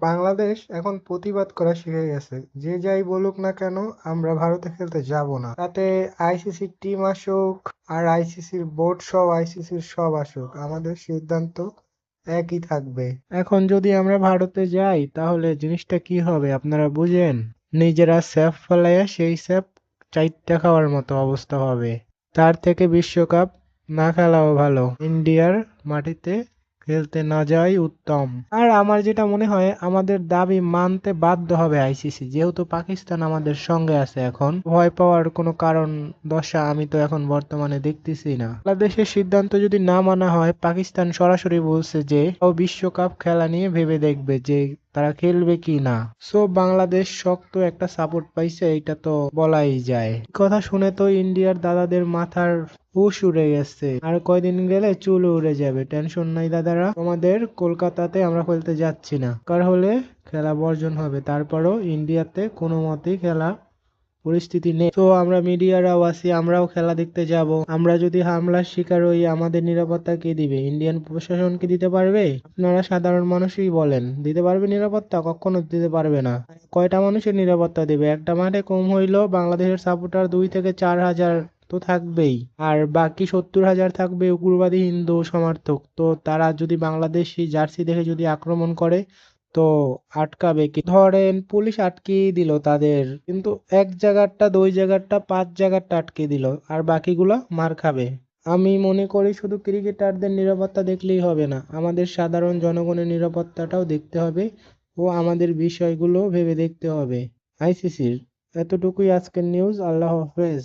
বাংলাদেশ এখন প্রতিবাদ করা শিখে গেছে। যে যাই বলুক না কেন, আমরা ভারতে খেলতে যাব না। তাতে আইসিসির টিম আসুক আর আইসিসির বোর্ড সব আইসিসির সব আসুক, আমাদের সিদ্ধান্ত একই থাকবে। এখন যদি আমরা ভারতে যাই তাহলে জিনিসটা কি হবে আপনারা বুঝেন? নিজেরা স্যাপ ফেলাইয়া সেই স্যাপ চাইট্টা খাওয়ার মতো অবস্থা হবে। তার থেকে বিশ্বকাপ না খেলাও ভালো, ইন্ডিয়ার মাটিতে খেলতে না যাওয়াই উত্তম। আর আমার যেটা মনে হয়, আমাদের দাবি মানতে বাধ্য হবে আইসিসি, যেহেতু পাকিস্তান আমাদের সঙ্গে আছে। এখন ভয় পাওয়ার কোনো কারণ দশা আমি তো এখন বর্তমানে দেখতেছি না। বাংলাদেশের সিদ্ধান্ত যদি না মানা হয়, পাকিস্তান সরাসরি বলছে যে ও বিশ্বকাপ খেলা নিয়ে ভেবে দেখবে যে তারা খেলবে কি না। সো বাংলাদেশ শক্ত একটা সাপোর্ট পাইছে, এটা তো বলাই যায়। কথা শুনে তো ইন্ডিয়ার দাদাদের মাথার হুশ উড়ে গেছে, আর কয়দিন গেলে চুল উড়ে যাবে। টেনশন নাই দাদারা, তোমাদের কলকাতাতে আমরা খেলতে যাচ্ছি না, দরকার হলে খেলা বর্জন হবে, তারপরও ইন্ডিয়াতে কোনো মতেই খেলা পরিস্থিতি নেই। তো আমরা মিডিয়ারাও আছি, আমরাও খেলা দেখতে যাব। আমরা যদি হামলার শিকার হই, আমাদের নিরাপত্তা কে দিবে? ইন্ডিয়ান প্রশাসন কি দিতে পারবে? আপনারা সাধারণ মানুষই বলেন, দিতে পারবে নিরাপত্তা? কখনো দিতে পারবে না। কয়টা মানুষের নিরাপত্তা দেবে? একটা মাঠে কম হইলেও বাংলাদেশের সাপোর্টার 2 থেকে 4 হাজার তো থাকবেই, আর বাকি 70,000 থাকবে উগ্রবাদী হিন্দু সমর্থক। তো তারা যদি বাংলাদেশি জার্সি দেখে যদি আক্রমণ করে, তো আটকাবে কি? ধরেন পুলিশ আটকিয়ে দিল তাদের, কিন্তু এক জায়গারটা, 2 জায়গারটা, 5 জায়গারটা আটকে দিল, আর বাকিগুলো মার খাবে। আমি মনে করি শুধু ক্রিকেটারদের নিরাপত্তা দেখলেই হবে না, আমাদের সাধারণ জনগণের নিরাপত্তাটাও দেখতে হবে ও আমাদের বিষয়গুলো ভেবে দেখতে হবে আইসিসির। এতটুকুই আজকের নিউজ। আল্লাহ হাফেজ।